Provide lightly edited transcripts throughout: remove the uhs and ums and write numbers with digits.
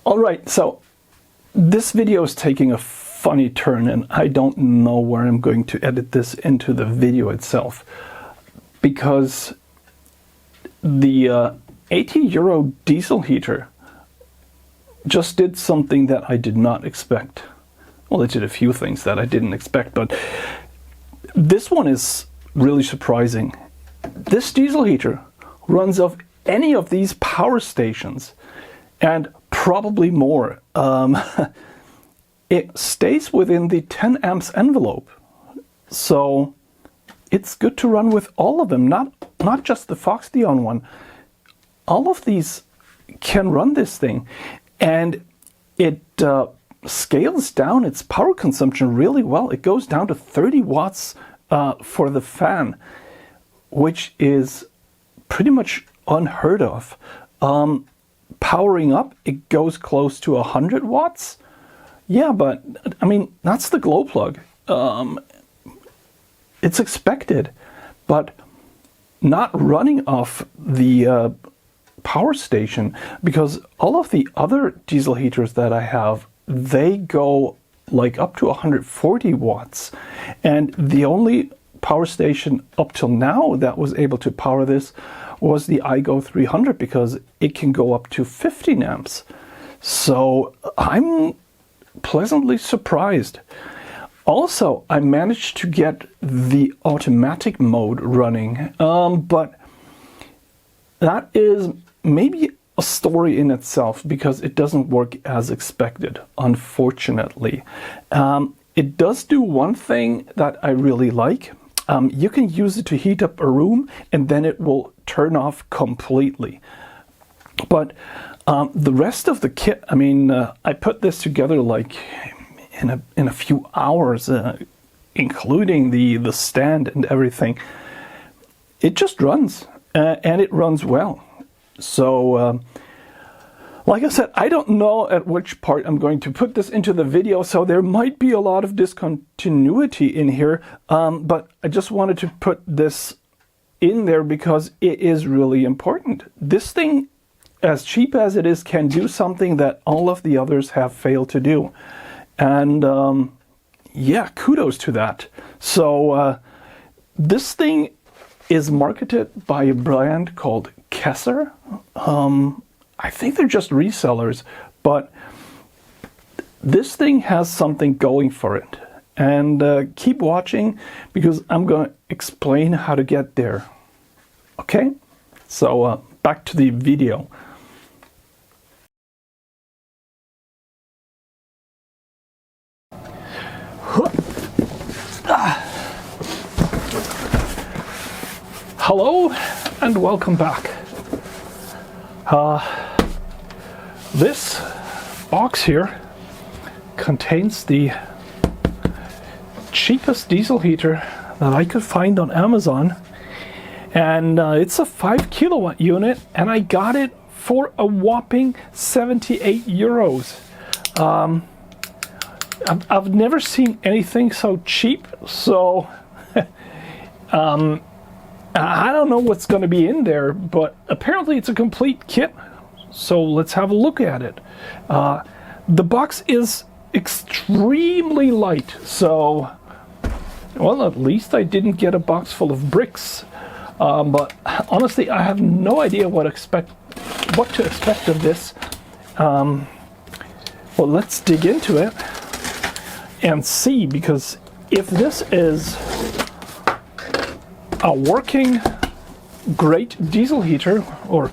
Alright, so this video is taking a funny turn and I don't know where I'm going to edit this into the video itself, because the 80 euro diesel heater just did something that I did not expect. Well, it did a few things that I didn't expect, but this one is really surprising. This diesel heater runs off any of these power stations and probably more. It stays within the 10 amps envelope, so it's good to run with all of them, not just the Foxdion one. All of these can run this thing, and it scales down its power consumption really well. It goes down to 30 watts for the fan, which is pretty much unheard of. Powering up, it goes close to 100 watts. Yeah, but I mean, that's the glow plug. It's expected, but not running off the power station, because all of the other diesel heaters that I have, they go like up to 140 watts. And the only power station up till now that was able to power this was the iGo 300, because it can go up to 15 amps. So I'm pleasantly surprised. Also, I managed to get the automatic mode running, but that is maybe a story in itself, because it doesn't work as expected, unfortunately. It does do one thing that I really like. You can use it to heat up a room and then it will turn off completely. But the rest of the kit, I mean, I put this together like in a few hours, including the stand and everything. It just runs, and it runs well. So, like I said, I don't know at which part I'm going to put this into the video, so there might be a lot of discontinuity in here, but I just wanted to put this in there because it is really important. This thing, as cheap as it is, can do something that all of the others have failed to do. And yeah, kudos to that. So this thing is marketed by a brand called KESSER. I think they're just resellers, but this thing has something going for it. And keep watching, because I'm going to explain how to get there. Okay? So back to the video. Hello and welcome back. This box here contains the cheapest diesel heater that I could find on Amazon, and it's a 5 kilowatt unit, and I got it for a whopping 78 euros. I've never seen anything so cheap, so I don't know what's going to be in there, but apparently it's a complete kit. So let's have a look at it. The box is extremely light, so, well, at least I didn't get a box full of bricks. But honestly, I have no idea what to expect of this. Well, let's dig into it and see, because if this is a working great diesel heater, or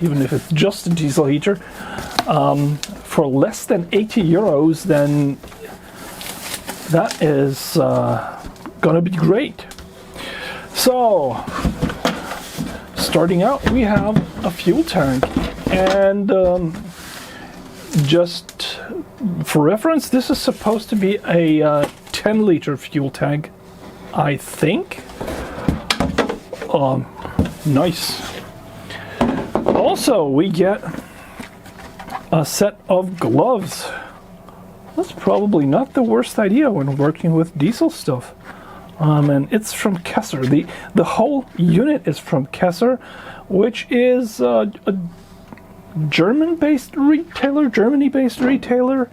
even if it's just a diesel heater, for less than 80 euros, then that is gonna be great. So, starting out, we have a fuel tank, and just for reference, this is supposed to be a 10-liter fuel tank, I think. Nice. Also, we get a set of gloves. That's probably not the worst idea when working with diesel stuff. And it's from KESSER. The whole unit is from KESSER, which is a Germany-based retailer.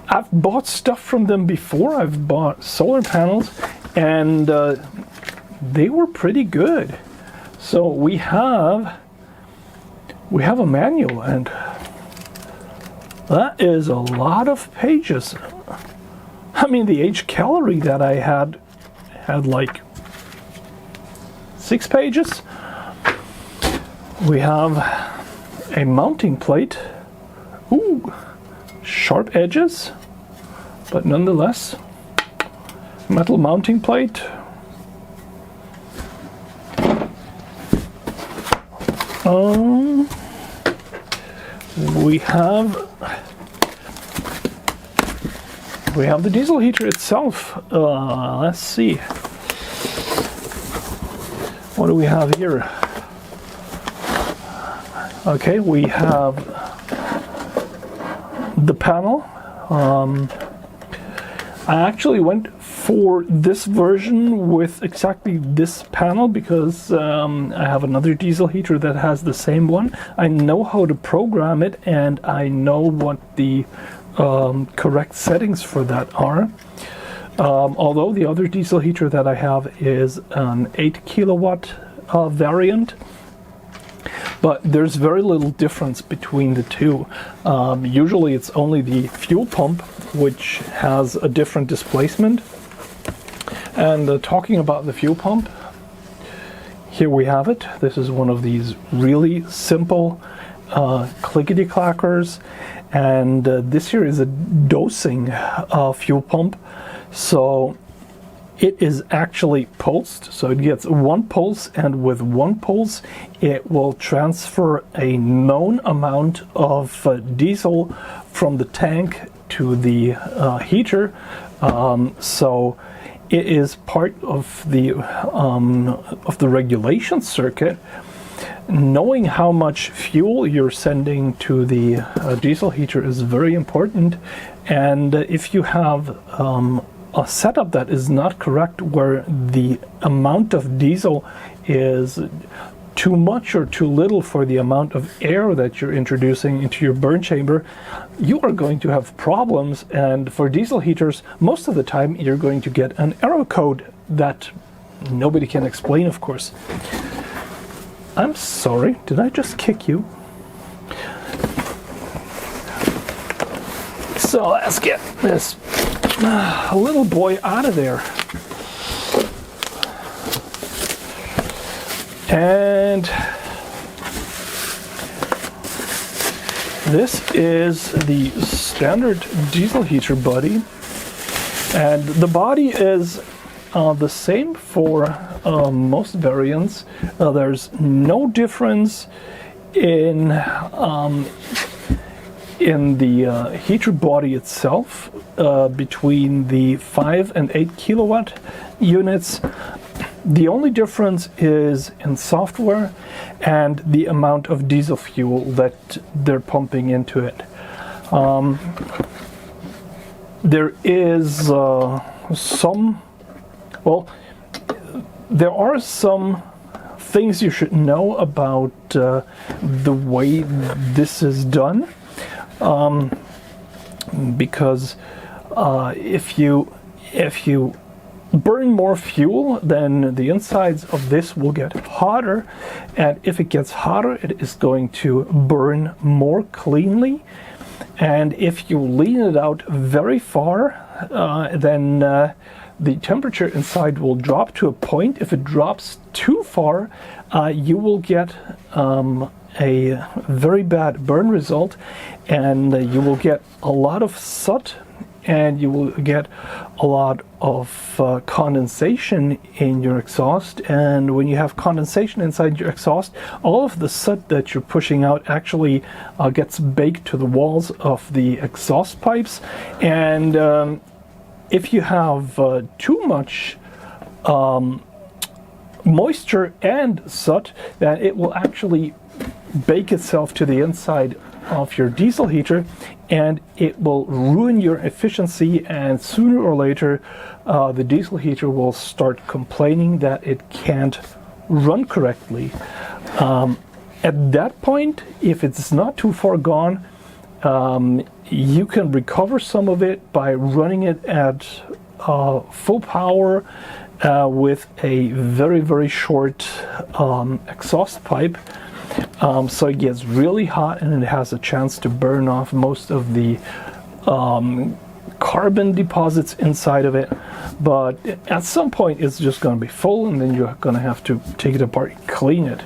I've bought stuff from them before. I've bought solar panels, and they were pretty good. So we have a manual, and that is a lot of pages. I mean, the H calorie that I had like 6 pages. We have a mounting plate. Ooh, sharp edges, but nonetheless, metal mounting plate. We have the diesel heater itself. Let's see. What do we have here? Okay, we have the panel. I actually went for this version with exactly this panel because I have another diesel heater that has the same one. I know how to program it, and I know what the correct settings for that are. Although the other diesel heater that I have is an 8 kilowatt variant, but there's very little difference between the two. Usually it's only the fuel pump which has a different displacement. And talking about the fuel pump, here we have it. This is one of these really simple clickety-clackers, and this here is a dosing fuel pump. So it is actually pulsed, so it gets one pulse, and with one pulse it will transfer a known amount of diesel from the tank to the heater. So it is part of the regulation circuit. Knowing how much fuel you're sending to the diesel heater is very important, and if you have a setup that is not correct, where the amount of diesel is too much or too little for the amount of air that you're introducing into your burn chamber, you are going to have problems. And for diesel heaters, most of the time you're going to get an error code that nobody can explain, of course. I'm sorry, did I just kick you? So let's get this little boy out of there. And this is the standard diesel heater body, and the body is the same for most variants. There's no difference in the heater body itself between the 5 and 8 kilowatt units. The only difference is in software and the amount of diesel fuel that they're pumping into it. There is there are some things you should know about the way this is done, because if you burn more fuel, then the insides of this will get hotter, and if it gets hotter, it is going to burn more cleanly. And if you lean it out very far, then the temperature inside will drop to a point. If it drops too far, you will get a very bad burn result, and you will get a lot of soot, and you will get a lot of condensation in your exhaust. And when you have condensation inside your exhaust, all of the soot that you're pushing out actually gets baked to the walls of the exhaust pipes. And if you have too much moisture and soot, then it will actually bake itself to the inside of your diesel heater, and it will ruin your efficiency, and sooner or later the diesel heater will start complaining that it can't run correctly. At that point, if it's not too far gone, you can recover some of it by running it at full power with a very, very short exhaust pipe. So it gets really hot and it has a chance to burn off most of the carbon deposits inside of it. But at some point it's just going to be full, and then you're going to have to take it apart and clean it.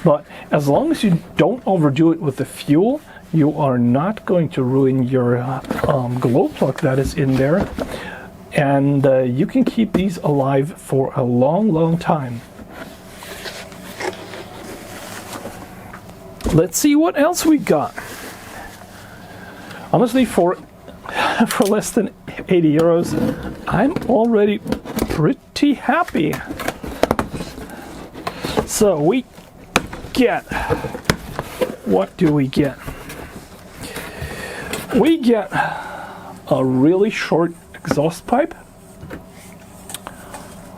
But as long as you don't overdo it with the fuel, you are not going to ruin your glow plug that is in there. And you can keep these alive for a long, long time. Let's see what else we got. Honestly, for less than 80 euros, I'm already pretty happy. So we get, what do we get? We get a really short exhaust pipe.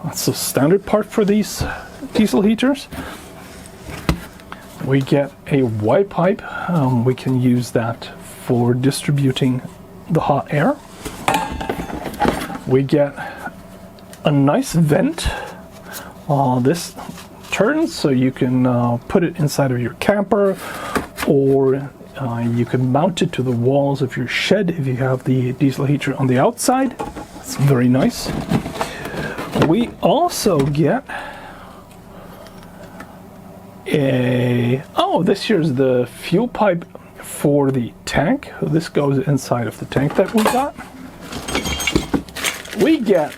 That's a standard part for these diesel heaters. We get a Y pipe. We can use that for distributing the hot air. We get a nice vent. This turns so you can put it inside of your camper, or you can mount it to the walls of your shed if you have the diesel heater on the outside. It's very nice. We also get this here's the fuel pipe for the tank. This goes inside of the tank that we got. We get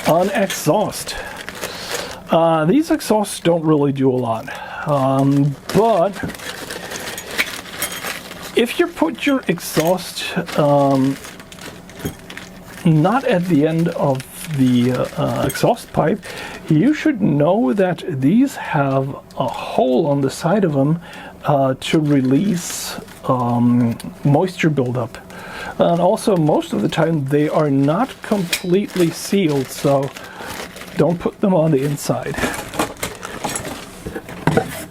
an exhaust. These exhausts don't really do a lot, but if you put your exhaust not at the end of the exhaust pipe, you should know that these have a hole on the side of them to release moisture buildup. And also, most of the time they are not completely sealed, so don't put them on the inside.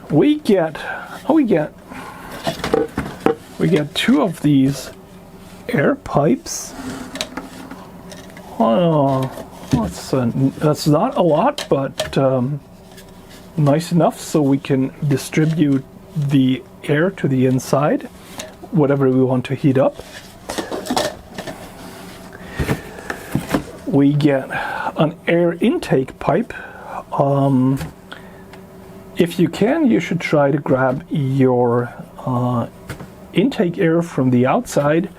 We get two of these air pipes. That's not a lot, but nice enough so we can distribute the air to the inside, whatever we want to heat up. We get an air intake pipe. If you can, you should try to grab your intake air from the outside,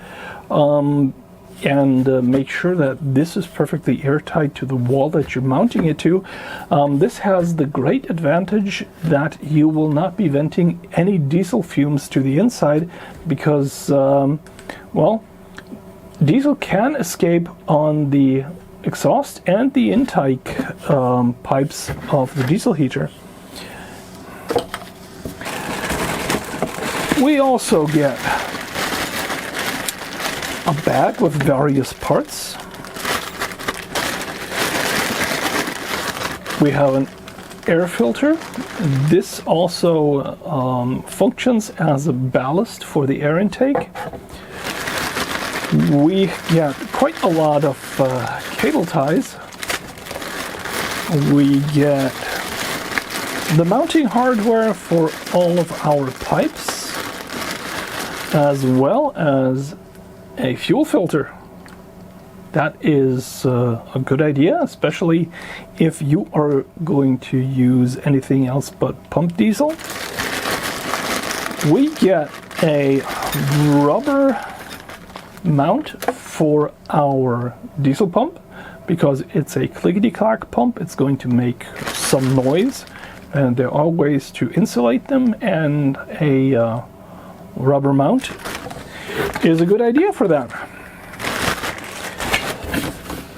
and make sure that this is perfectly airtight to the wall that you're mounting it to. This has the great advantage that you will not be venting any diesel fumes to the inside, because, well, diesel can escape on the exhaust and the intake pipes of the diesel heater. We also get a bag with various parts. We have an air filter. This also functions as a ballast for the air intake. We get quite a lot of cable ties. We get the mounting hardware for all of our pipes, as well as a fuel filter. That is a good idea, especially if you are going to use anything else but pump diesel. We get a rubber mount for our diesel pump, because it's a clickety-clack pump. It's going to make some noise, and there are ways to insulate them, and a rubber mount is a good idea for that.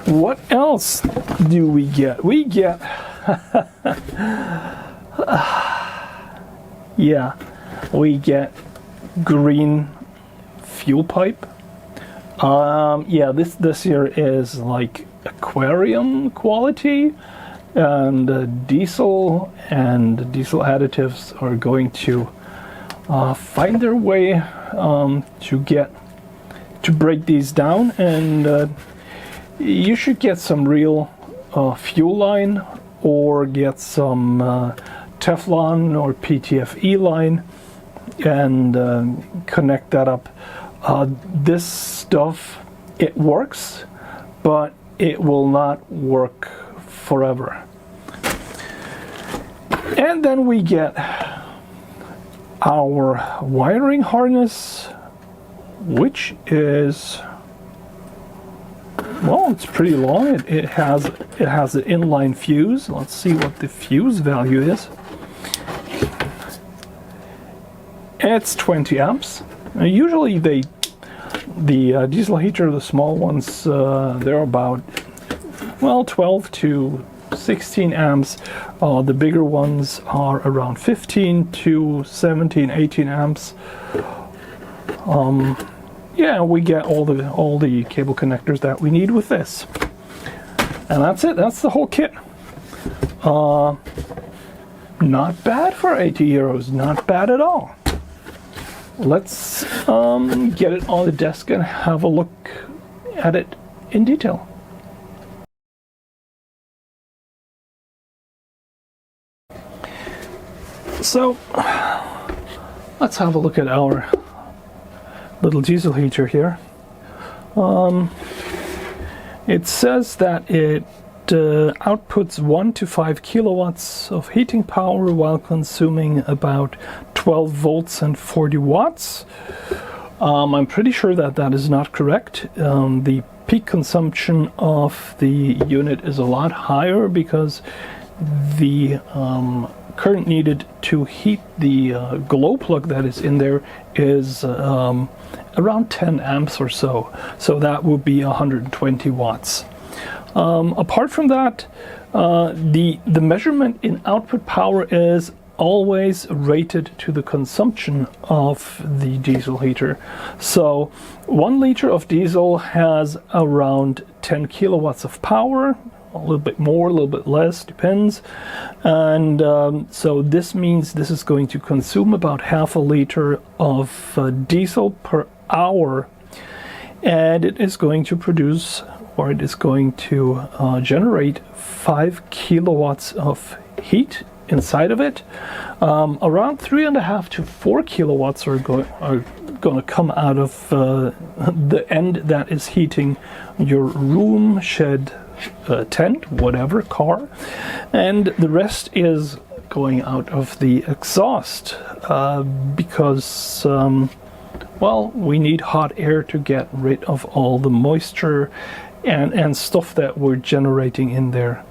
What else do we get? We get yeah, we get green fuel pipe. Yeah, this here is like aquarium quality, and diesel and diesel additives are going to find their way to break these down, and you should get some real fuel line, or get some Teflon or PTFE line and connect that up. This stuff, it works, but it will not work forever. And then we get our wiring harness, which is, well, it's pretty long. It has an inline fuse. Let's see what the fuse value is. It's 20 amps. Usually the diesel heater, the small ones, they're about, well, 12 to 16 amps. The bigger ones are around 15 to 17, 18 amps. Yeah, we get all the cable connectors that we need with this, and that's it. That's the whole kit. Not bad for 80 euros. Not bad at all. Let's get it on the desk and have a look at it in detail. So let's have a look at our little diesel heater here. It says that it outputs 1 to 5 kilowatts of heating power while consuming about 12 volts and 40 watts. I'm pretty sure that that is not correct. The peak consumption of the unit is a lot higher because the current needed to heat the glow plug that is in there is around 10 amps or so. So that would be 120 watts. Apart from that, the measurement in output power is always rated to the consumption of the diesel heater. So 1 liter of diesel has around 10 kilowatts of power, a little bit more, a little bit less, depends. And so this means this is going to consume about half a liter of diesel per hour, and it is going to produce, or it is going to generate 5 kilowatts of heat inside of it. Around 3.5 to 4 kilowatts are going to come out of the end that is heating your room, shed, tent, whatever, car, and the rest is going out of the exhaust because well, we need hot air to get rid of all the moisture and stuff that we're generating in there.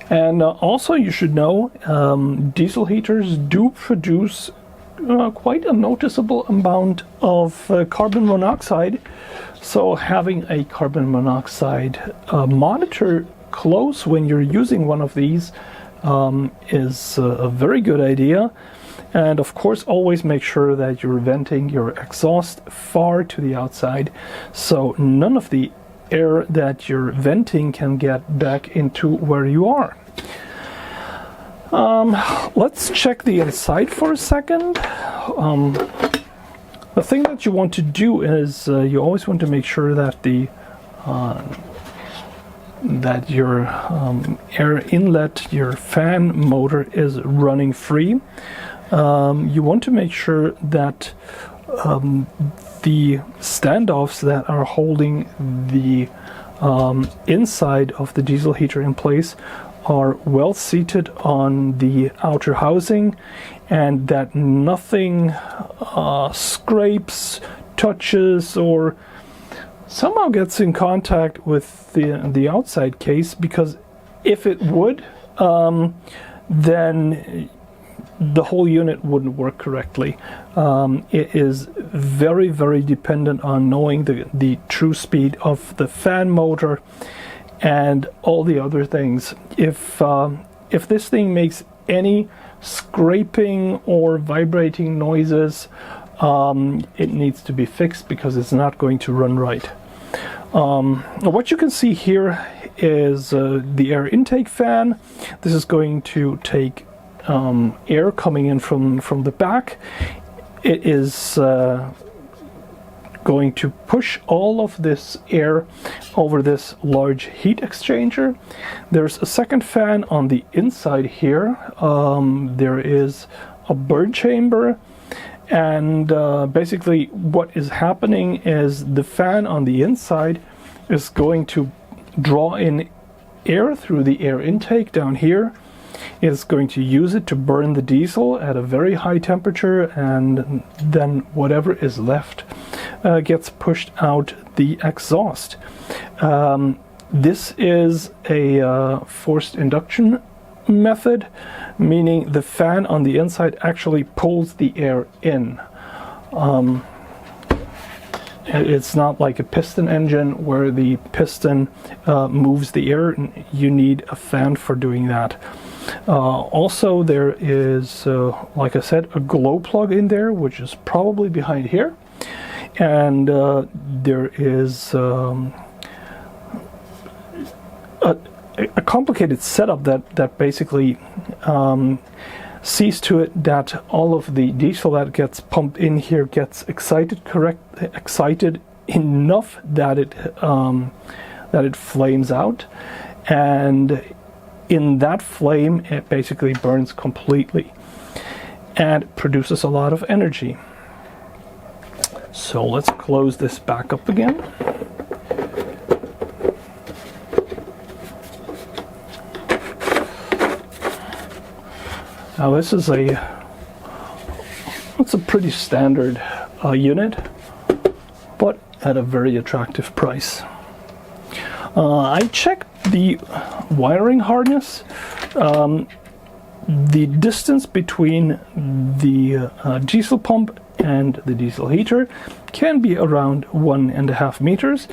And also you should know, diesel heaters do produce quite a noticeable amount of carbon monoxide. So having a carbon monoxide monitor close when you're using one of these is a very good idea. And of course, always make sure that you're venting your exhaust far to the outside, so none of the air that you're venting can get back into where you are. Let's check the inside for a second. The thing that you want to do is you always want to make sure that the that your air inlet, your fan motor, is running free. You want to make sure that the standoffs that are holding the inside of the diesel heater in place are well seated on the outer housing, and that nothing scrapes, touches, or somehow gets in contact with the outside case, because if it would, then the whole unit wouldn't work correctly. It is very, very dependent on knowing the true speed of the fan motor and all the other things. If this thing makes any scraping or vibrating noises, it needs to be fixed, because it's not going to run right. What you can see here is the air intake fan. This is going to take air coming in from the back. It is going to push all of this air over this large heat exchanger. There's a second fan on the inside here. There is a bird chamber, and basically what is happening is the fan on the inside is going to draw in air through the air intake down here. It's going to use it to burn the diesel at a very high temperature, and then whatever is left gets pushed out the exhaust. This is a forced induction method, meaning the fan on the inside actually pulls the air in. It's not like a piston engine where the piston moves the air. You need a fan for doing that. Also, there is, like I said, a glow plug in there, which is probably behind here. And there is a complicated setup that basically sees to it that all of the diesel that gets pumped in here gets excited enough that it flames out, and in that flame it basically burns completely and produces a lot of energy. So let's close this back up again. Now this is it's a pretty standard unit, but at a very attractive price. I checked the wiring harness. The distance between the diesel pump and the diesel heater can be around 1.5 meters,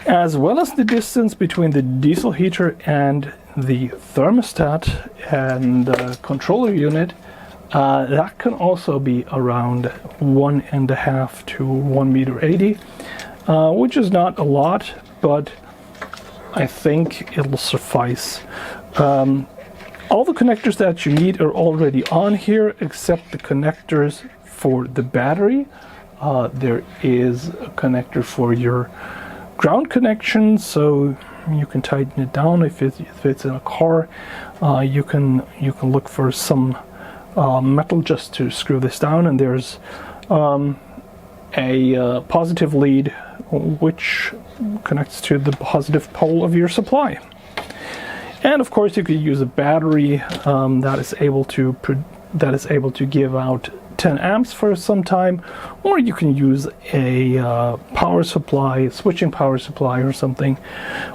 as well as the distance between the diesel heater and the thermostat and controller unit. That can also be around 1.5 to 1.80 meters, which is not a lot, but I think it'll suffice. All the connectors that you need are already on here, except the connectors for the battery. There is a connector for your ground connection, so you can tighten it down if it's in a car. You can look for some metal just to screw this down, and there's a positive lead which connects to the positive pole of your supply. And of course, you could use a battery that is able to give out 10 amps for some time, or you can use a power supply, switching power supply or something,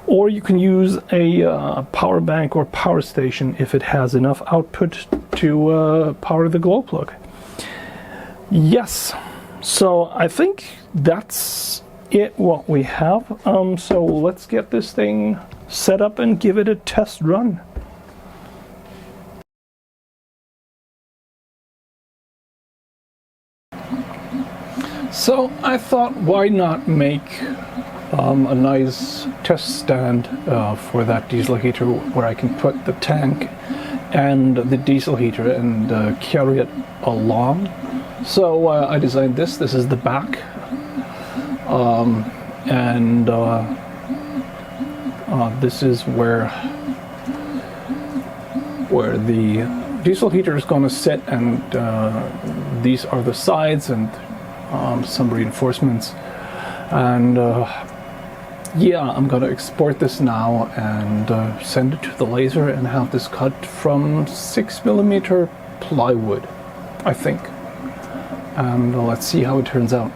or you can use a power bank or power station if it has enough output to power the glow plug. Yes, so I think that's what we have. So let's get this thing set up and give it a test run. So I thought, why not make a nice test stand for that diesel heater where I can put the tank and the diesel heater and carry it along. So I designed this. This is the back, and this is where the diesel heater is going to sit, and these are the sides and some reinforcements. And yeah, I'm going to export this now and send it to the laser and have this cut from 6mm plywood, I think. And let's see how it turns out.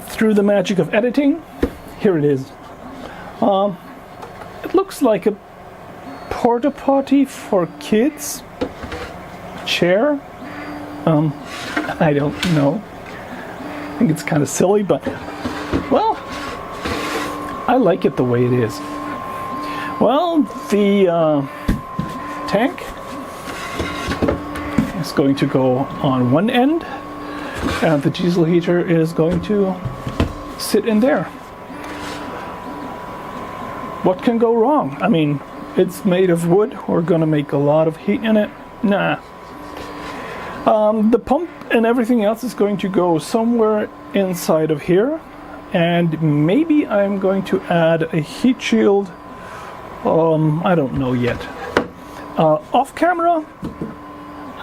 And through the magic of editing, here it is. It looks like a porta potty for kids. Chair. I don't know. I think it's kind of silly, but well, I like it the way it is. Well, the tank is going to go on one end, and the diesel heater is going to sit in there. What can go wrong? I mean, it's made of wood. We're going to make a lot of heat in it. Nah. The pump and everything else is going to go somewhere inside of here, and maybe I'm going to add a heat shield. I don't know yet. Off camera,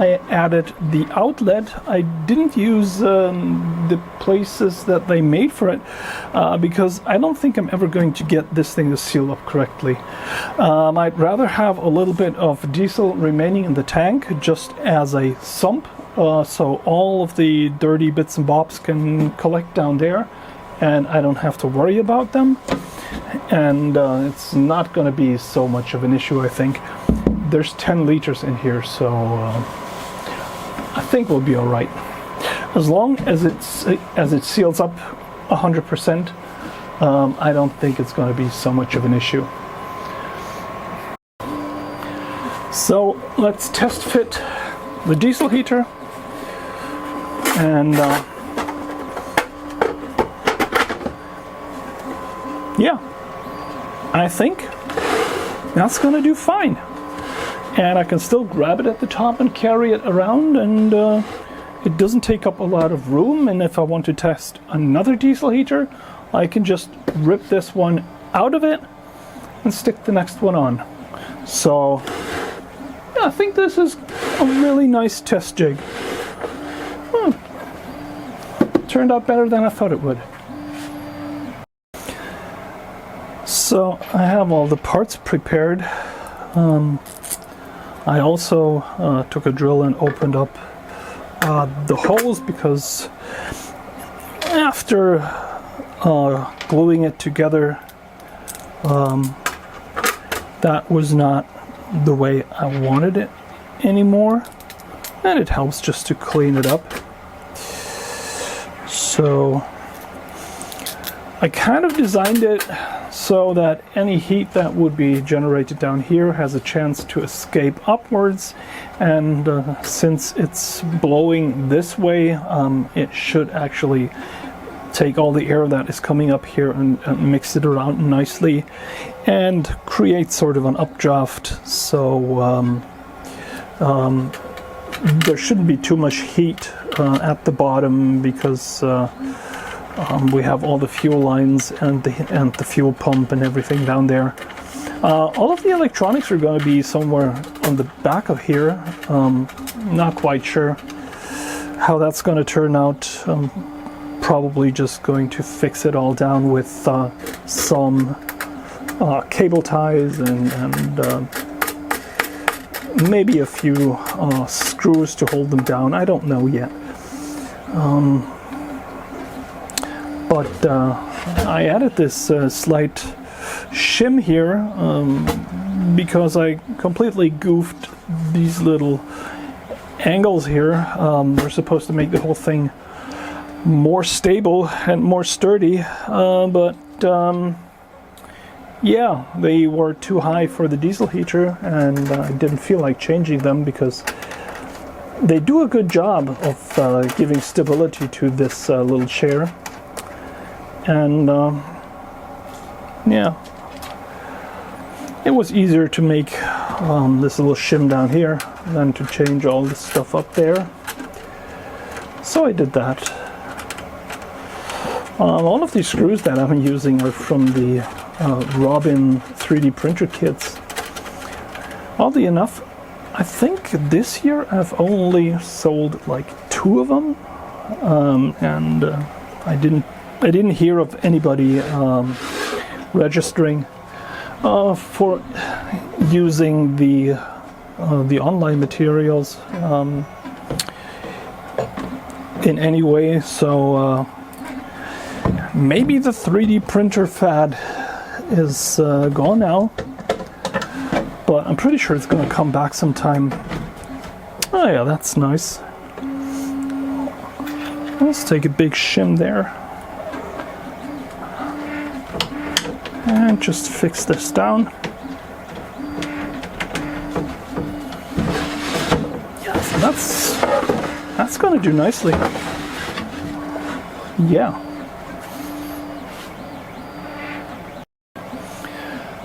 I added the outlet. I didn't use the places that they made for it because I don't think I'm ever going to get this thing to seal up correctly. I'd rather have a little bit of diesel remaining in the tank just as a sump, so all of the dirty bits and bobs can collect down there and I don't have to worry about them. And it's not going to be so much of an issue, I think. There's 10 liters in here, so I think we'll be all right. As long as it seals up 100%, I don't think it's going to be so much of an issue. So let's test fit the diesel heater, and yeah, I think that's going to do fine. And I can still grab it at the top and carry it around, and it doesn't take up a lot of room. And if I want to test another diesel heater, I can just rip this one out of it and stick the next one on. So yeah, I think this is a really nice test jig. Turned out better than I thought it would. So I have all the parts prepared. I also took a drill and opened up the holes because after gluing it together, that was not the way I wanted it anymore, and it helps just to clean it up. So I kind of designed it so that any heat that would be generated down here has a chance to escape upwards, and since it's blowing this way, it should actually take all the air that is coming up here and mix it around nicely and create sort of an updraft, so there shouldn't be too much heat at the bottom, because we have all the fuel lines and the fuel pump and everything down there. All of the electronics are going to be somewhere on the back of here. Not quite sure how that's going to turn out. Probably just going to fix it all down with some cable ties and maybe a few screws to hold them down. I don't know yet. But I added this slight shim here because I completely goofed these little angles here. They're supposed to make the whole thing more stable and more sturdy, but yeah, they were too high for the diesel heater, and I didn't feel like changing them because they do a good job of giving stability to this little chair. And yeah, it was easier to make this little shim down here than to change all this stuff up there. So I did that. All of these screws that I'm using are from the Robin 3D printer kits. Oddly enough, I think this year I've only sold like 2 of them, and I didn't hear of anybody registering for using the online materials in any way. So maybe the 3D printer fad is gone now, but I'm pretty sure it's going to come back sometime. Oh yeah, that's nice. Let's take a big shim there. And just fix this down. Yeah, so that's going to do nicely. Yeah.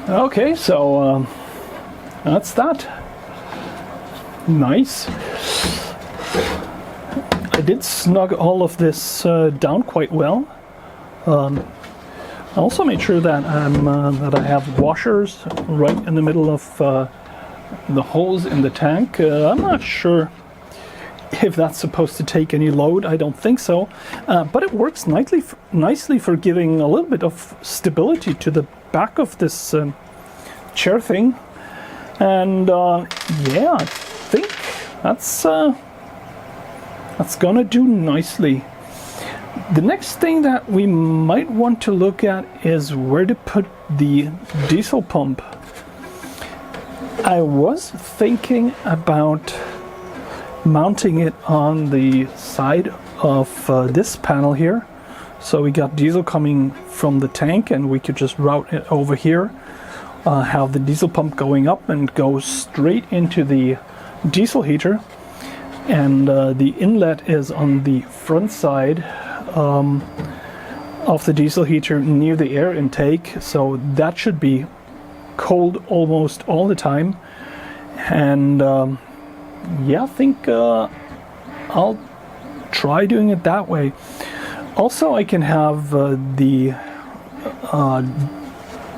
Okay, so that's that. Nice. I did snug all of this down quite well. I also made sure that that I have washers right in the middle of the holes in the tank. I'm not sure if that's supposed to take any load. I don't think so, but it works nicely for giving a little bit of stability to the back of this chair thing. And yeah, I think that's gonna do nicely. The next thing that we might want to look at is where to put the diesel pump. I was thinking about mounting it on the side of this panel here. So we got diesel coming from the tank and we could just route it over here, have the diesel pump going up and go straight into the diesel heater. And the inlet is on the front side of the diesel heater near the air intake, so that should be cold almost all the time. And yeah, I think I'll try doing it that way. Also, I can have the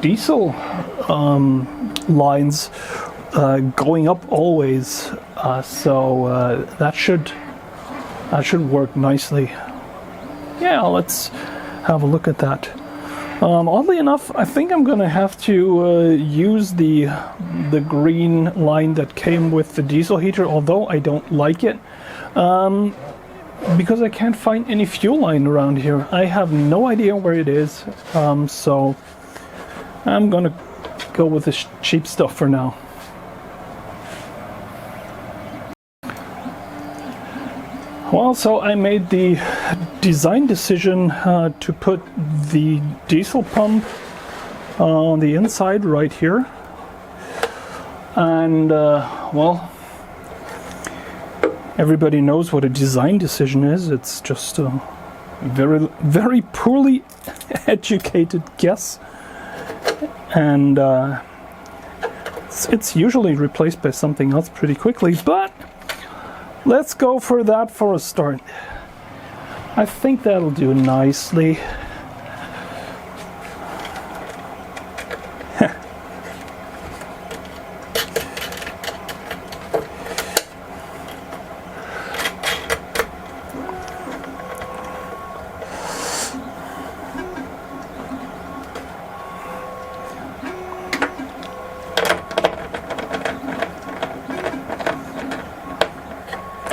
diesel lines going up always, so that should work nicely. Yeah, let's have a look at that. Oddly enough, I think I'm gonna have to use the green line that came with the diesel heater, although I don't like it, because I can't find any fuel line around here. I have no idea where it is, so I'm gonna go with the cheap stuff for now. Well, so I made the design decision to put the diesel pump on the inside right here. And well, everybody knows what a design decision is. It's just a very, very poorly educated guess. And it's usually replaced by something else pretty quickly, but let's go for that for a start. I think that'll do nicely.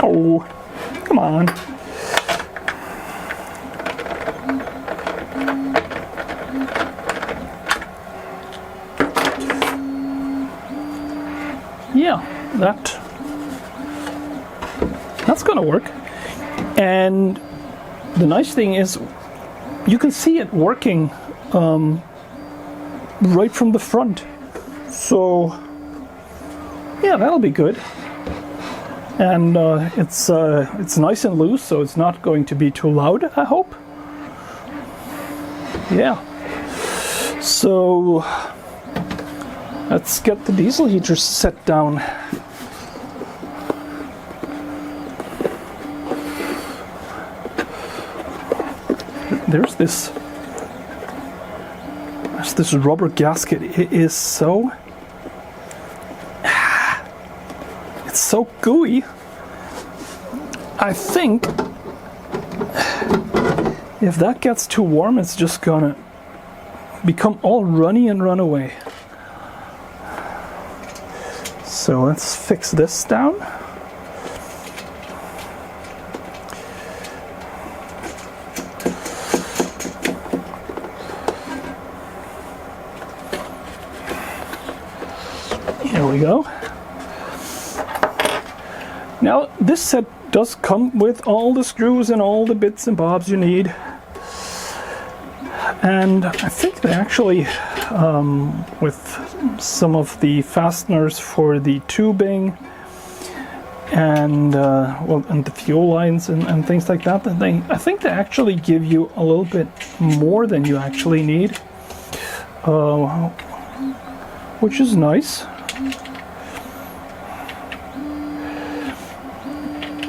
Oh, come on. Yeah, that's gonna work. And the nice thing is you can see it working right from the front. So yeah, that'll be good. And it's nice and loose, so it's not going to be too loud, I hope. Yeah. So let's get the diesel heater set down. There's this rubber gasket. It is so gooey. I think if that gets too warm, it's just gonna become all runny and run away. So let's fix this down. go. Now this set does come with all the screws and all the bits and bobs you need. And I think they actually, with some of the fasteners for the tubing and and the fuel lines and things like that, I think they actually give you a little bit more than you actually need, which is nice.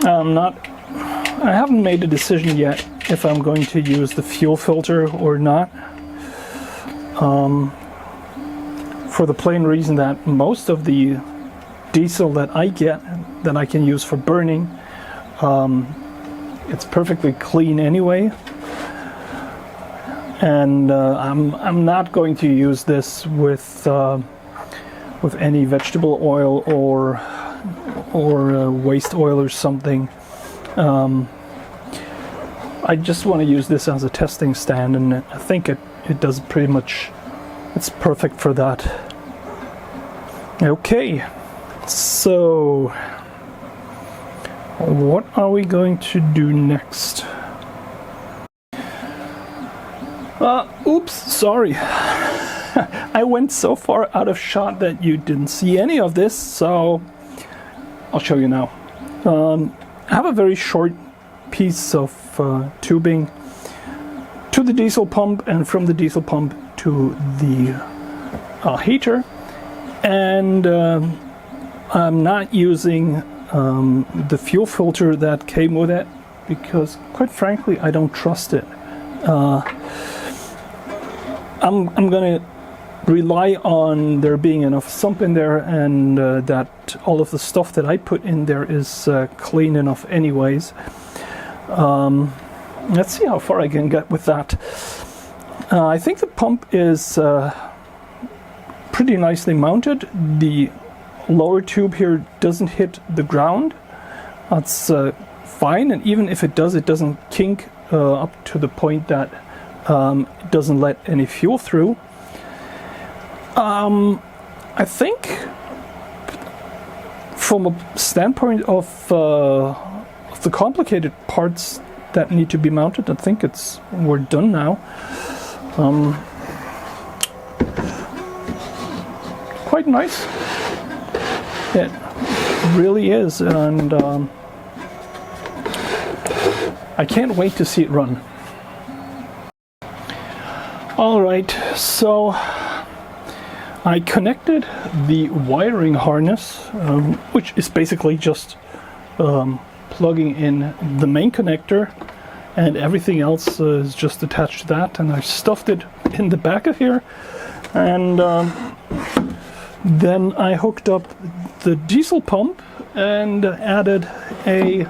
I haven't made a decision yet if I'm going to use the fuel filter or not, for the plain reason that most of the diesel that I get that I can use for burning, it's perfectly clean anyway, and I'm not going to use this with any vegetable oil or waste oil or something. I just want to use this as a testing stand, and I think it does pretty much, it's perfect for that. Okay, so what are we going to do next? Oops, sorry. I went so far out of shot that you didn't see any of this, so I'll show you now. I have a very short piece of tubing to the diesel pump, and from the diesel pump to the heater, and I'm not using the fuel filter that came with it because, quite frankly, I don't trust it. I'm gonna rely on there being enough sump in there, and that all of the stuff that I put in there is clean enough anyways. Let's see how far I can get with that. I think the pump is pretty nicely mounted. The lower tube here doesn't hit the ground. That's fine, and even if it does, it doesn't kink up to the point that it doesn't let any fuel through. I think from a standpoint of the complicated parts that need to be mounted, I think we're done now. Quite nice. It really is, and I can't wait to see it run. Alright, so I connected the wiring harness, which is basically just plugging in the main connector, and everything else is just attached to that, and I stuffed it in the back of here, and then I hooked up the diesel pump and added a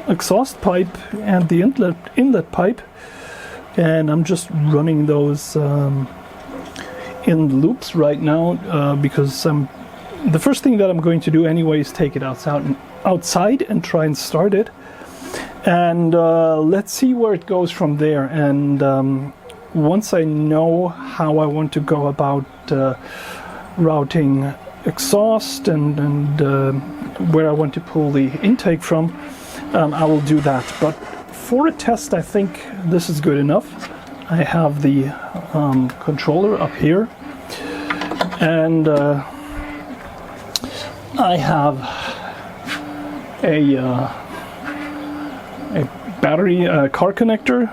exhaust pipe and the inlet pipe, and I'm just running those in loops right now, because the first thing that I'm going to do anyway is take it outside and try and start it, and let's see where it goes from there. And once I know how I want to go about routing exhaust and where I want to pull the intake from, I will do that. But for a test, I think this is good enough. I have the controller up here, and I have a battery car connector,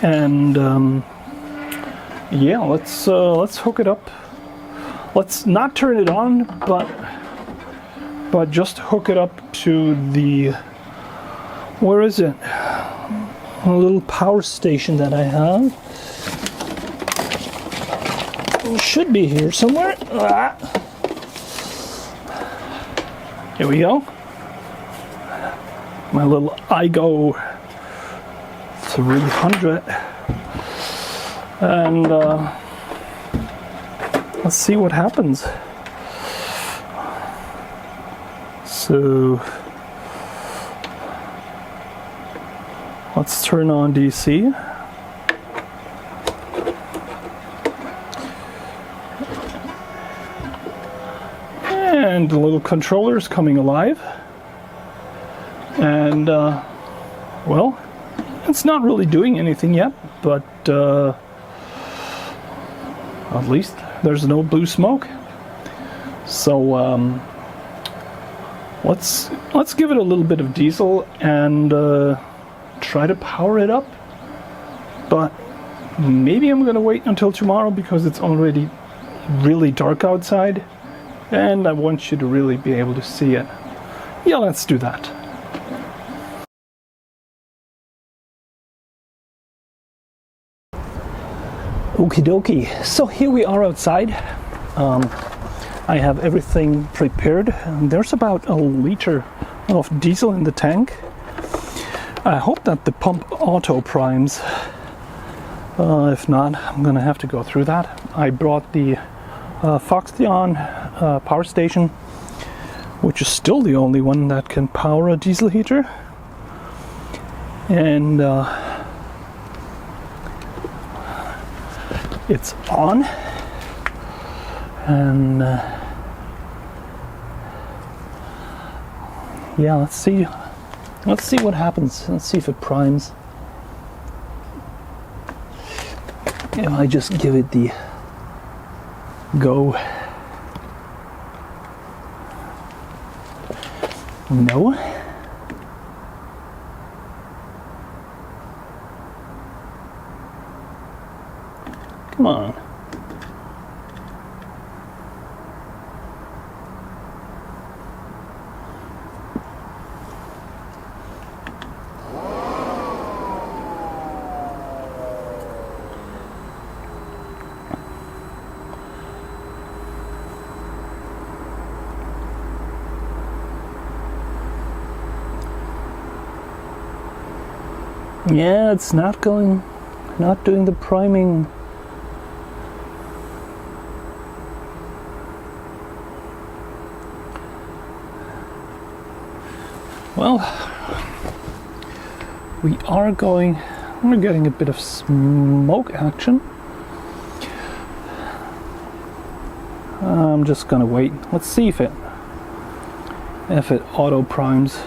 and yeah, let's hook it up. Let's not turn it on, but just hook it up to the, where is it? A little power station that I have. It should be here somewhere. Here we go. My little iGo 300. And let's see what happens. So let's turn on DC. and the little controller is coming alive. And well, it's not really doing anything yet, but at least there's no blue smoke. So let's give it a little bit of diesel and try to power it up. But maybe I'm gonna wait until tomorrow because it's already really dark outside and I want you to really be able to see it. Yeah, let's do that. Okie dokie, so here we are outside. I have everything prepared. There's about a liter of diesel in the tank. I hope that the pump auto primes. If not, I'm gonna have to go through that. I brought the Foxeon power station, which is still the only one that can power a diesel heater. And it's on, and yeah, let's see what happens. Let's see if it primes. If I just give it the go. No. Come on. Yeah, it's not doing the priming. Well, we're getting a bit of smoke action. I'm just gonna wait. Let's see if it auto primes.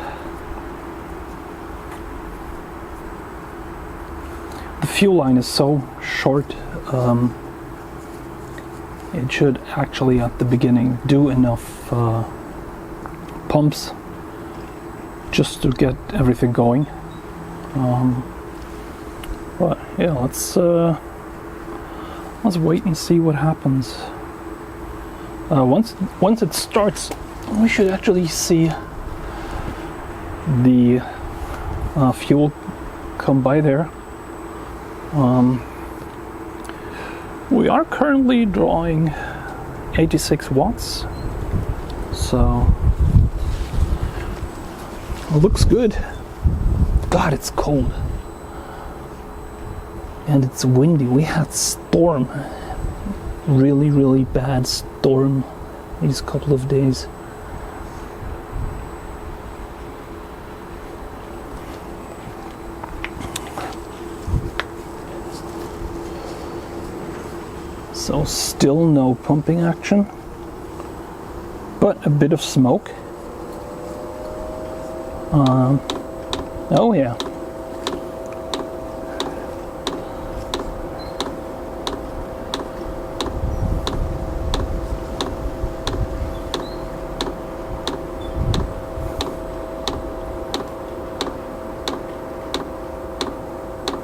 The fuel line is so short. It should actually at the beginning do enough pumps just to get everything going. But yeah, let's wait and see what happens. Once it starts, we should actually see the fuel come by there. We are currently drawing 86 watts, so it looks good. God, it's cold. And it's windy. We had storm. Really, really bad storm these couple of days. So still no pumping action, but a bit of smoke. Oh yeah.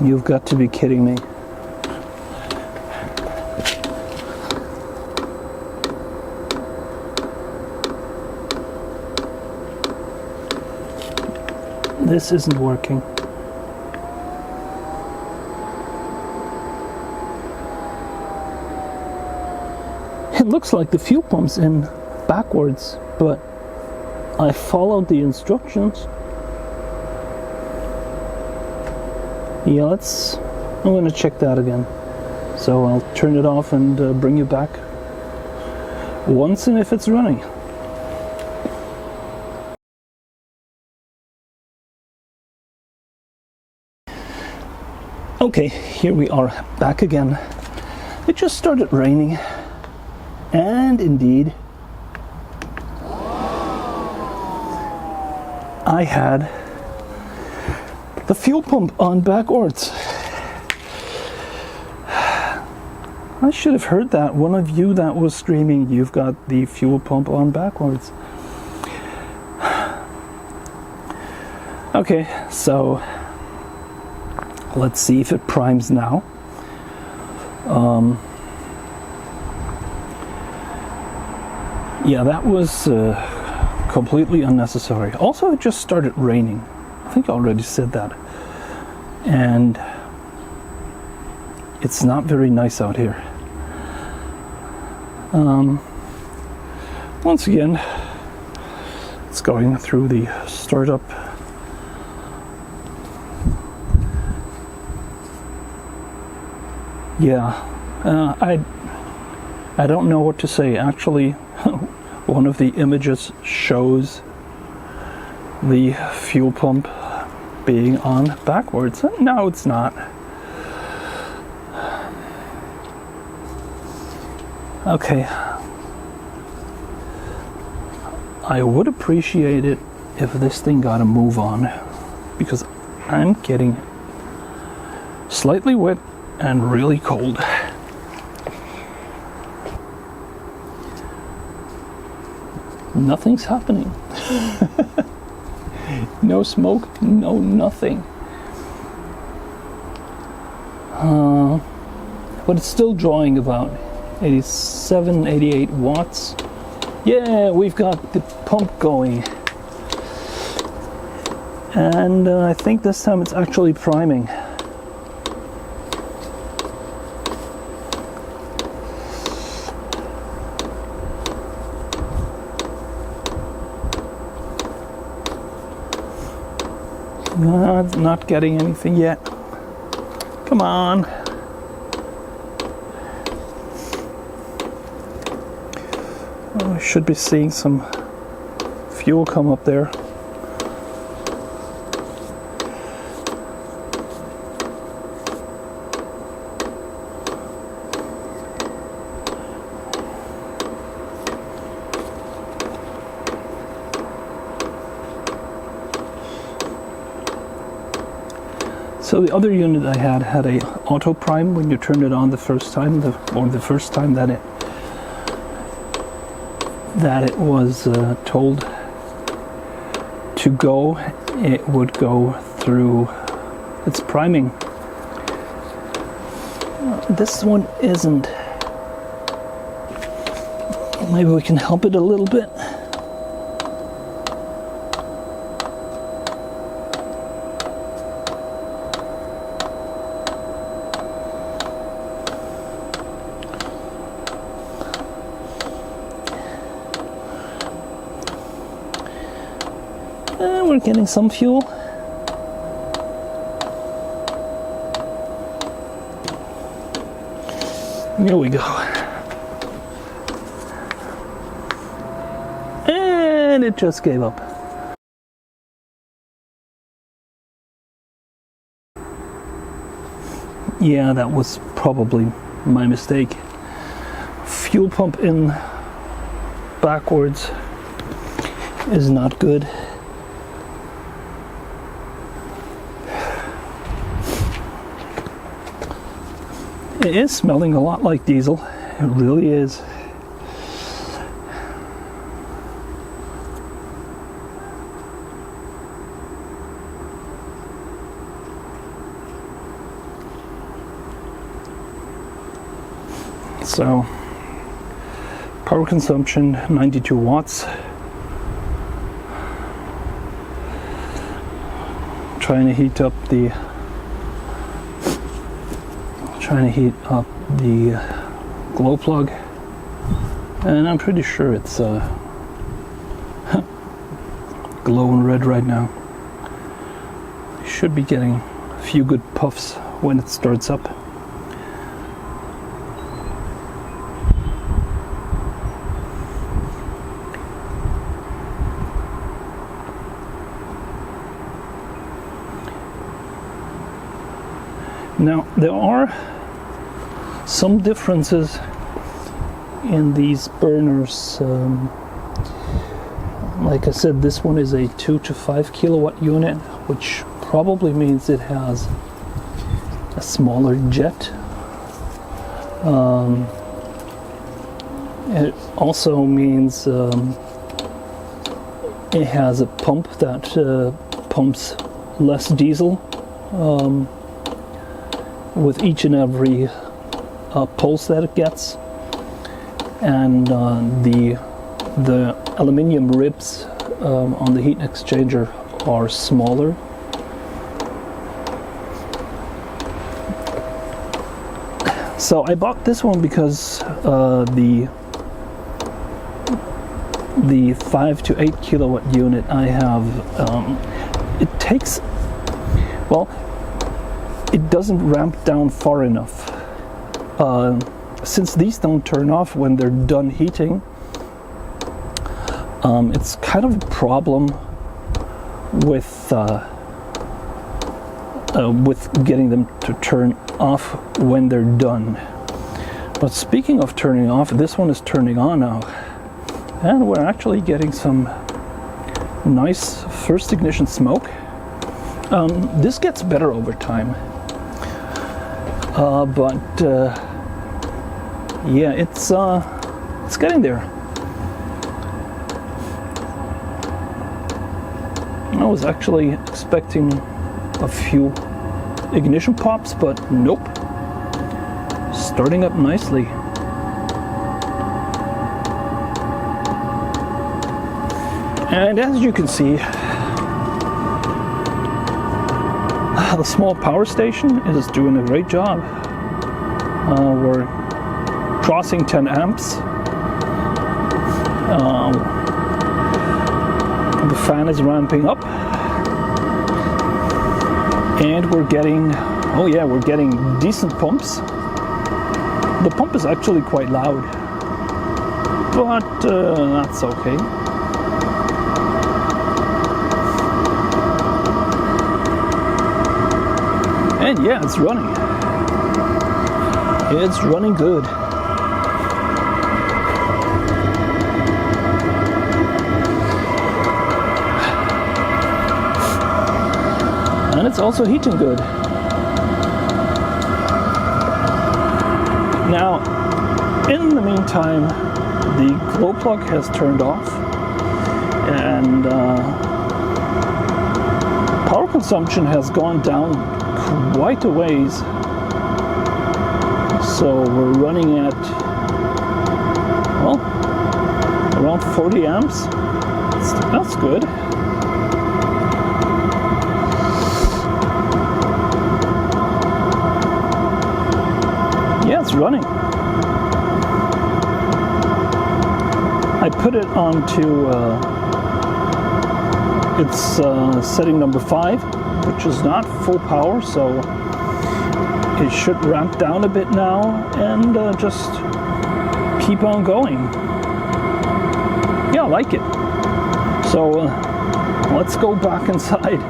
You've got to be kidding me. This isn't working. It looks like the fuel pump's in backwards, but I followed the instructions. Yeah, I'm gonna check that again. So I'll turn it off and bring you back once and if it's running. Okay, here we are back again. It just started raining, and indeed I had the fuel pump on backwards. I should have heard that. One of you that was streaming, you've got the fuel pump on backwards. Okay, so let's see if it primes now. Yeah, that was completely unnecessary. Also, it just started raining. I think I already said that. And it's not very nice out here. Once again, it's going through the startup. Yeah, I don't know what to say. Actually, one of the images shows the fuel pump being on backwards. No, it's not. Okay. I would appreciate it if this thing got a move on, because I'm getting slightly wet and really cold. Nothing's happening. No smoke, no nothing. But it's still drawing about 87, 88 watts. Yeah, we've got the pump going. And I think this time it's actually priming. Not getting anything yet. Come on. Oh, I should be seeing some fuel come up there. So the other unit I had a auto prime when you turned it on the first time, or the first time that it was told to go, it would go through its priming. This one isn't. Maybe we can help it a little bit. We're getting some fuel. Here we go. And it just gave up. Yeah, that was probably my mistake. Fuel pump in backwards is not good. It is smelling a lot like diesel. It really is. So, power consumption 92 watts. Trying to heat up the glow plug, and I'm pretty sure it's glowing red right now. Should be getting a few good puffs when it starts up. Now, there are some differences in these burners. Like I said, this one is a 2 to 5 kilowatt unit, which probably means it has a smaller jet. It also means it has a pump that pumps less diesel with each and every pulse that it gets, and the aluminium ribs on the heat exchanger are smaller. So I bought this one because the 5 to 8 kilowatt unit I have, it takes, well, it doesn't ramp down far enough. Since these don't turn off when they're done heating, it's kind of a problem with getting them to turn off when they're done. But speaking of turning off, this one is turning on now, and we're actually getting some nice first ignition smoke. This gets better over time, but yeah, it's getting there. I was actually expecting a few ignition pops, but nope. Starting up nicely. And as you can see, the small power station is doing a great job. We're crossing 10 amps. The fan is ramping up. And we're getting, oh yeah, we're getting decent pumps. The pump is actually quite loud, but that's okay. And yeah, it's running. It's running good. And it's also heating good. Now, in the meantime, the glow plug has turned off, and power consumption has gone down quite a ways. So we're running at, well, around 40 amps. That's good. Yeah, it's running. I put it onto its setting number 5, which is not full power, so it should ramp down a bit now and just keep on going. Yeah, I like it. So let's go back inside.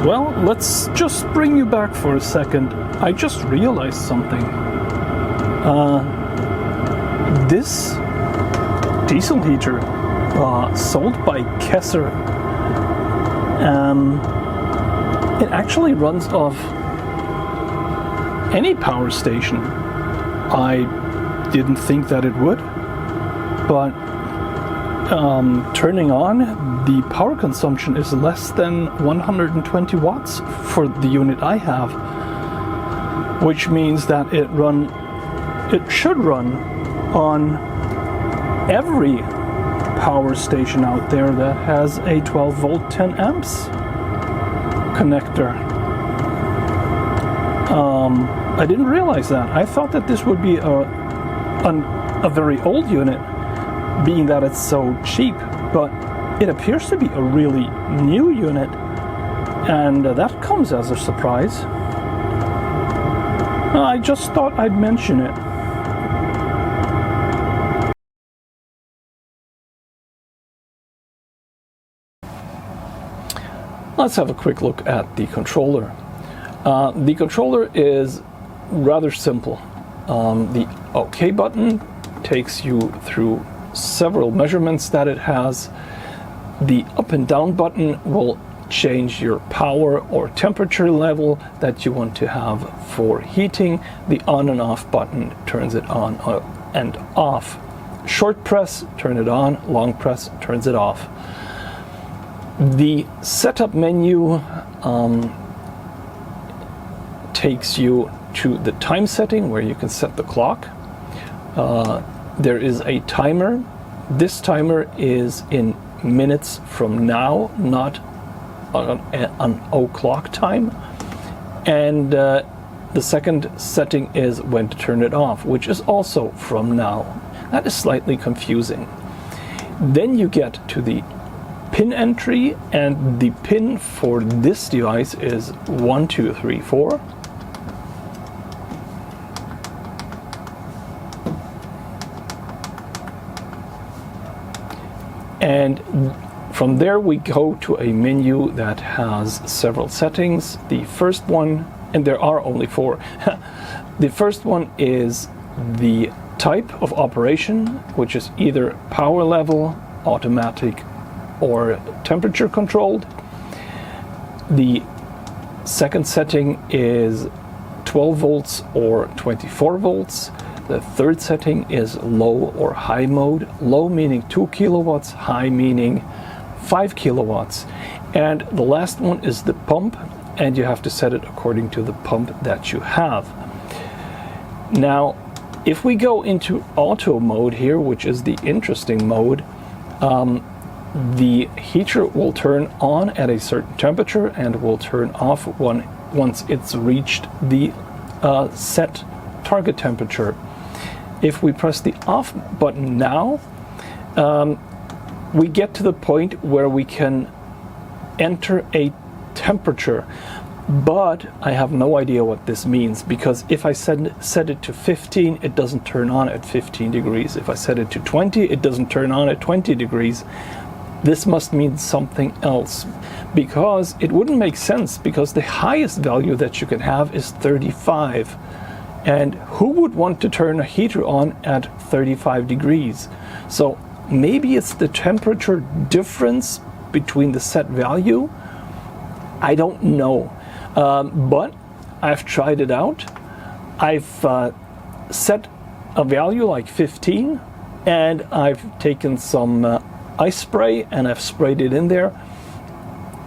Well, let's just bring you back for a second. I just realized something. This diesel heater sold by KESSER, it actually runs off any power station. I didn't think that it would, but turning on, the power consumption is less than 120 watts for the unit I have, which means that it should run on every power station out there that has a 12 volt 10 amps connector. I didn't realize that. I thought that this would be a very old unit, being that it's so cheap, but it appears to be a really new unit, and that comes as a surprise. I just thought I'd mention it. Let's have a quick look at the controller. The controller is rather simple. The OK button takes you through several measurements that it has. The up and down button will change your power or temperature level that you want to have for heating. The on and off button turns it on and off. Short press, turn it on. Long press, turns it off. The setup menu takes you to the time setting where you can set the clock. There is a timer. This timer is in minutes from now, not on o'clock time. And the second setting is when to turn it off, which is also from now. That is slightly confusing. Then you get to the pin entry, and the pin for this device is 1, 2, 3, 4. And from there we go to a menu that has several settings. The first one, and there are only 4, the first one is the type of operation, which is either power level, automatic, or temperature controlled. The second setting is 12 volts or 24 volts. The third setting is low or high mode. Low meaning 2 kilowatts, high meaning 5 kilowatts. And the last one is the pump, and you have to set it according to the pump that you have. Now, if we go into auto mode here, which is the interesting mode, the heater will turn on at a certain temperature and will turn off once it's reached the set target temperature. If we press the off button now, we get to the point where we can enter a temperature, but I have no idea what this means, because if I set it to 15, it doesn't turn on at 15 degrees. If I set it to 20, it doesn't turn on at 20 degrees. This must mean something else, because it wouldn't make sense, because the highest value that you can have is 35. And who would want to turn a heater on at 35 degrees? So maybe it's the temperature difference between the set value. I don't know. But I've tried it out. I've set a value like 15, and I've taken some ice spray and I've sprayed it in there.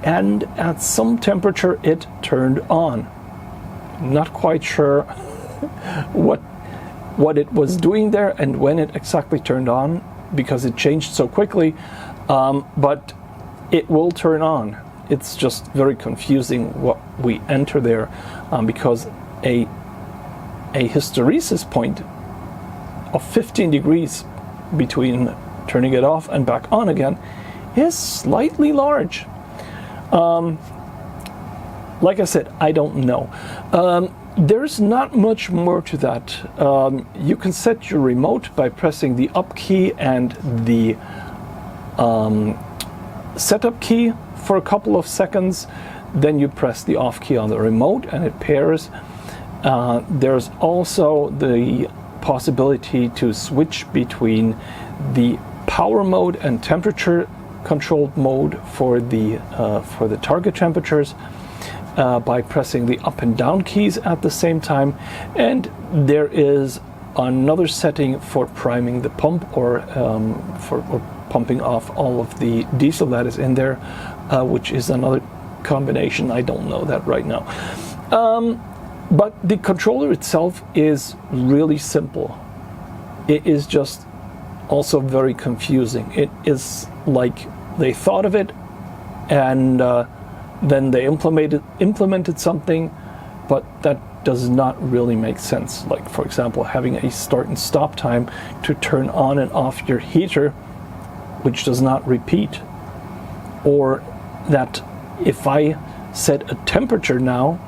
And at some temperature it turned on. Not quite sure what it was doing there and when it exactly turned on, because it changed so quickly, but it will turn on. It's just very confusing what we enter there, because a hysteresis point of 15 degrees between turning it off and back on again is slightly large. Like I said, I don't know. There's not much more to that. You can set your remote by pressing the up key and the setup key for a couple of seconds. Then you press the off key on the remote and it pairs. There's also the possibility to switch between the power mode and temperature controlled mode for the target temperatures. By pressing the up and down keys at the same time. And there is another setting for priming the pump, or for pumping off all of the diesel that is in there, which is another combination. I don't know that right now. But the controller itself is really simple. It is just also very confusing. It is like they thought of it, and then they implemented something, but that does not really make sense. Like, for example, having a start and stop time to turn on and off your heater, which does not repeat. Or that if I set a temperature now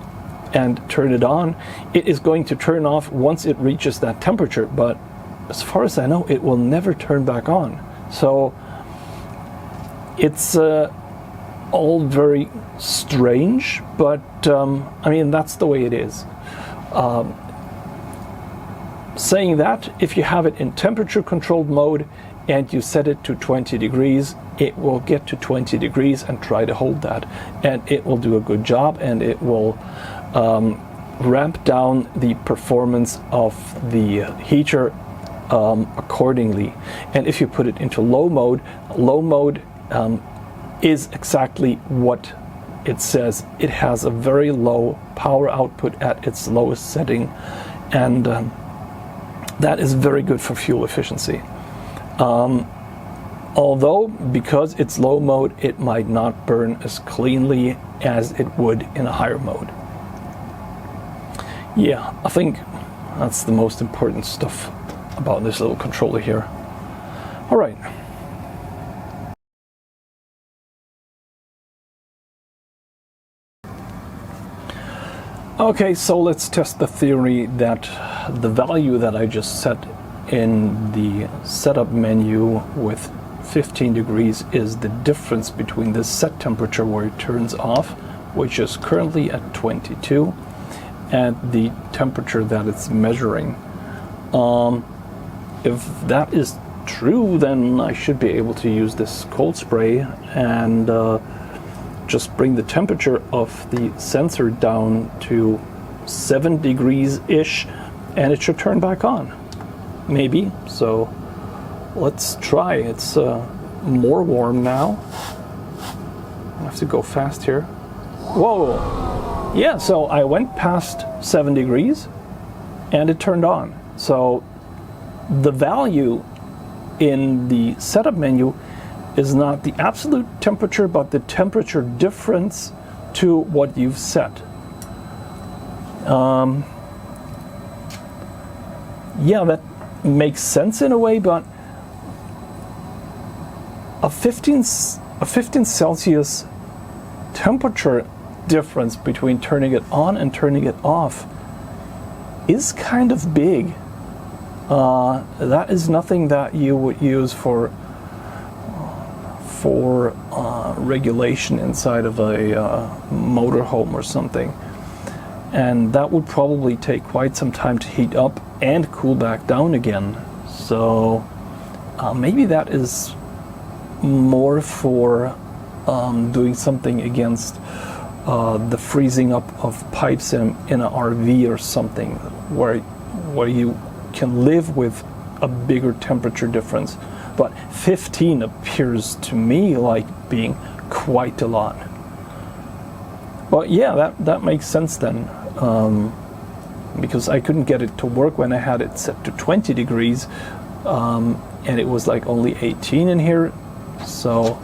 and turn it on, it is going to turn off once it reaches that temperature, but as far as I know, it will never turn back on. So it's all very strange, but I mean, that's the way it is. Saying that, if you have it in temperature controlled mode and you set it to 20 degrees, it will get to 20 degrees and try to hold that, and it will do a good job, and it will ramp down the performance of the heater accordingly. And if you put it into low mode is exactly what it says. It has a very low power output at its lowest setting, and that is very good for fuel efficiency. Although, because it's low mode, it might not burn as cleanly as it would in a higher mode. Yeah, I think that's the most important stuff about this little controller here. All right. Okay, so let's test the theory that the value that I just set in the setup menu with 15 degrees is the difference between the set temperature where it turns off, which is currently at 22, and the temperature that it's measuring. If that is true, then I should be able to use this cold spray and just bring the temperature of the sensor down to 7 degrees-ish, and it should turn back on. Maybe. So let's try. It's more warm now. I have to go fast here. Whoa! Yeah, so I went past 7 degrees and it turned on. So the value in the setup menu is not the absolute temperature, but the temperature difference to what you've set. Yeah, that makes sense in a way, but a 15 Celsius temperature difference between turning it on and turning it off is kind of big. That is nothing that you would use for regulation inside of a motorhome or something, and that would probably take quite some time to heat up and cool back down again. So maybe that is more for doing something against the freezing up of pipes in an RV or something, where you can live with a bigger temperature difference. But 15 appears to me like being quite a lot. But yeah, that makes sense then, because I couldn't get it to work when I had it set to 20 degrees, and it was like only 18 in here. So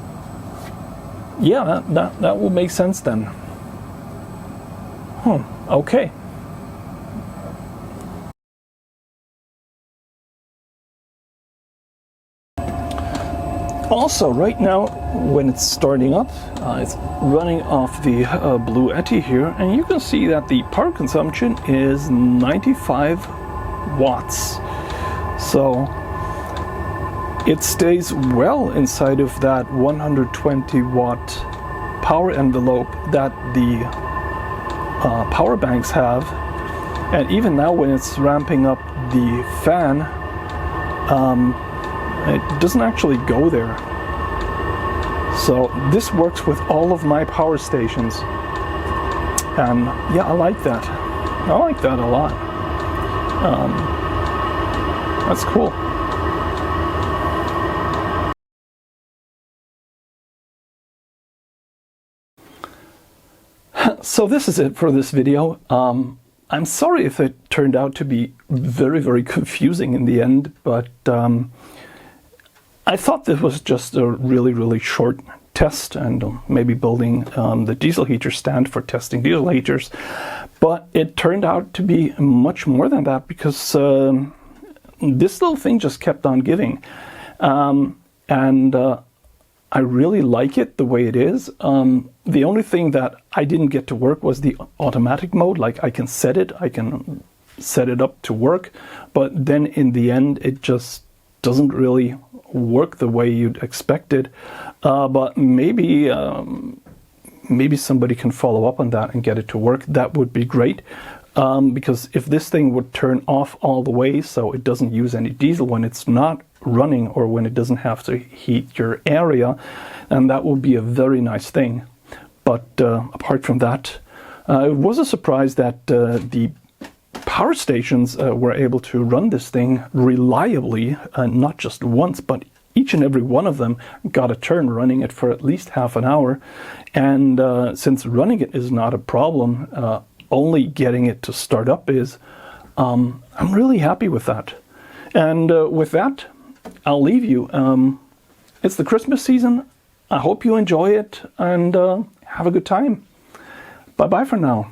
yeah, that will make sense then. Okay. Also, right now, when it's starting up, it's running off the Blue Yeti here, and you can see that the power consumption is 95 watts. So it stays well inside of that 120 watt power envelope that the power banks have. And even now, when it's ramping up the fan, it doesn't actually go there. So this works with all of my power stations, and yeah, I like that. I like that a lot. That's cool. So this is it for this video. I'm sorry if it turned out to be very, very confusing in the end, but I thought this was just a really, really short test, and maybe building the diesel heater stand for testing diesel heaters. But it turned out to be much more than that, because this little thing just kept on giving. And I really like it the way it is. The only thing that I didn't get to work was the automatic mode. Like, I can set it up to work, but then in the end it just doesn't really work the way you'd expected. But maybe maybe somebody can follow up on that and get it to work. That would be great. Because if this thing would turn off all the way so it doesn't use any diesel when it's not running or when it doesn't have to heat your area, and that would be a very nice thing. But apart from that, it was a surprise that the power stations were able to run this thing reliably, not just once, but each and every one of them got a turn running it for at least half an hour. And since running it is not a problem, only getting it to start up is, I'm really happy with that. And with that, I'll leave you. It's the Christmas season. I hope you enjoy it and have a good time. Bye-bye for now.